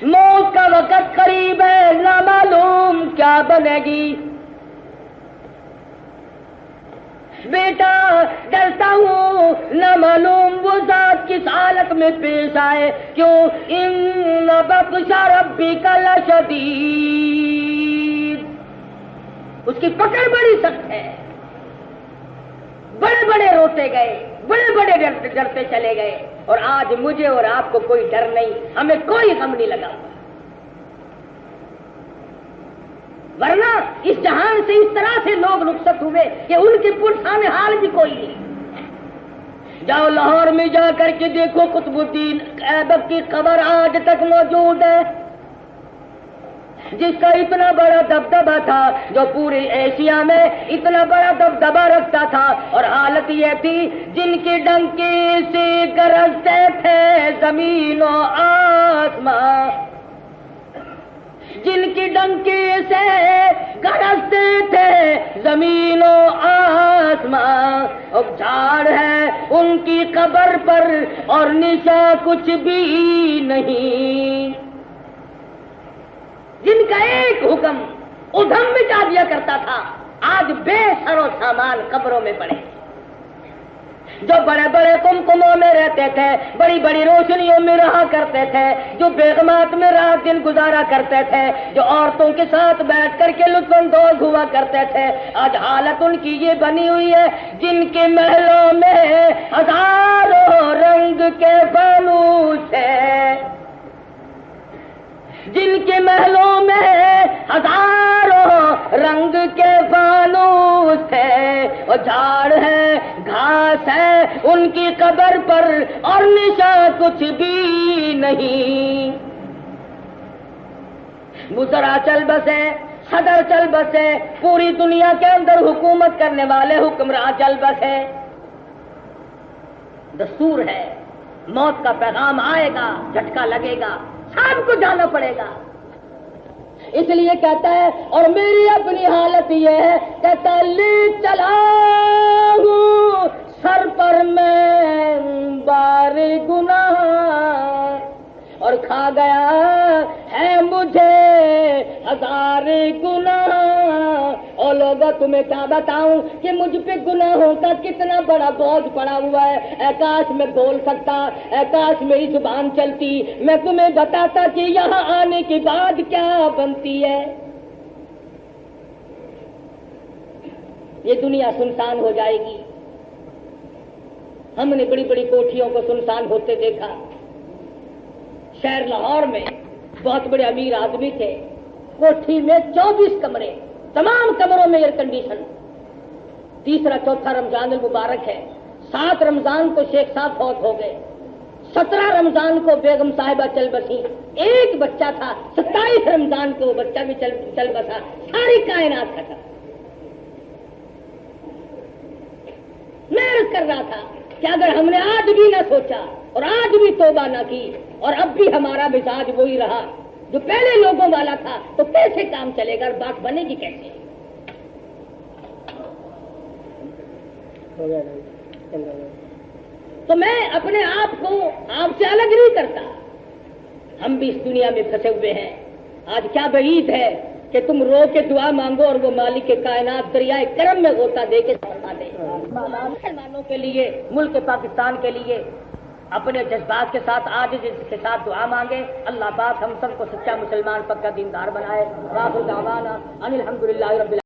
موت کا وقت قریب ہے، نہ معلوم کیا بنے گی۔ بیٹا ڈرتا ہوں نہ معلوم وہ ذات کس حالت میں پیش آئے، کیوں ان بطش ربک لشدید، اس کی پکڑ بڑی سخت ہے۔ بڑے بڑے روتے گئے، بڑے بڑے ڈرتے چلے گئے، اور آج مجھے اور آپ کو کوئی ڈر نہیں، ہمیں کوئی غم نہیں لگا، ورنہ اس جہان سے اس طرح سے لوگ رخصت ہوئے کہ ان کے پرسان حال بھی کوئی نہیں۔ جاؤ لاہور میں جا کر کے دیکھو قطب الدین ایبک کی قبر آج تک موجود ہے، جس کا اتنا بڑا دبدبہ تھا، جو پورے ایشیا میں اتنا بڑا دبدبہ رکھتا تھا، اور حالت یہ تھی جن کے ڈنکے سے گرجتے تھے زمین و آسمان، جن کی ڈنکی سے گرجتے تھے زمین و آسمان، اب جھاڑ ہے ان کی قبر پر اور نشا کچھ بھی نہیں، جن کا ایک حکم ادھم مٹا دیا کرتا تھا، آج بے سر و سامان قبروں میں پڑے، جو بڑے بڑے کمکموں میں رہتے تھے، بڑی بڑی روشنیوں میں رہا کرتے تھے، جو بیگمات میں رات دن گزارا کرتے تھے، جو عورتوں کے ساتھ بیٹھ کر کے لطف اندوز ہوا کرتے تھے، آج حالت ان کی یہ بنی ہوئی ہے جن کے محلوں میں ہزاروں رنگ کے فانوس ہے، جن کے محلوں میں ہزاروں رنگ کے فانوس ہے، اور جھاڑ ہے گھاس ہے ان کی قبر پر اور نشا کچھ بھی نہیں۔ وزرا چل بسے، صدر چل بسے، پوری دنیا کے اندر حکومت کرنے والے حکمراں چل بسے، دستور ہے موت کا پیغام آئے گا، جھٹکا لگے گا، سب کو جانا پڑے گا۔ اس لیے کہتا ہے، اور میری اپنی حالت یہ ہے، کہتا لی چلا ہوں سر پر میں بار گناہ، اور کھا گیا ہے مجھے ہزار گناہ۔ اور لوگوں تمہیں کیا بتاؤں کہ مجھ پہ گناہوں کا کتنا بڑا بوجھ پڑا ہوا ہے، اے کاش میں بول سکتا، اے کاش میری زبان چلتی، میں تمہیں بتاتا کہ یہاں آنے کے بعد کیا بنتی ہے۔ یہ دنیا سنسان ہو جائے گی۔ ہم نے بڑی بڑی کوٹھیوں کو سنسان ہوتے دیکھا۔ شہر لاہور میں بہت بڑے امیر آدمی تھے، کوٹھی میں 24 کمرے، تمام کمروں میں ایئر کنڈیشن۔ تیسرا چوتھا رمضان المبارک ہے، 7 رمضان کو شیخ صاحب فوت ہو گئے، 17 رمضان کو بیگم صاحبہ چل بسی، ایک بچہ تھا، 27 رمضان کو وہ بچہ بھی چل بسا، ساری کائنات کا تھا۔ میں عرض کر رہا تھا کہ اگر ہم نے آج بھی نہ سوچا اور آج بھی توبہ نہ کی اور اب بھی ہمارا مزاج وہی رہا جو پہلے لوگوں والا تھا، تو کیسے کام چلے گا اور بات بنے گی کیسے؟ تو میں اپنے آپ کو آپ سے الگ نہیں کرتا، ہم بھی اس دنیا میں پھنسے ہوئے ہیں۔ آج کیا بعید ہے کہ تم رو کے دعا مانگو اور وہ مالک کے کائنات دریائے کرم میں غوطہ دے کے فرما دے۔ مسلمانوں کے لیے، ملک پاکستان کے لیے اپنے جذبات کے ساتھ آج کے ساتھ دعا مانگے، اللہ پاک ہم سب کو سچا مسلمان پکا دیندار بنائے۔ وآخر دعوانا ان الحمدللہ رب العالمین۔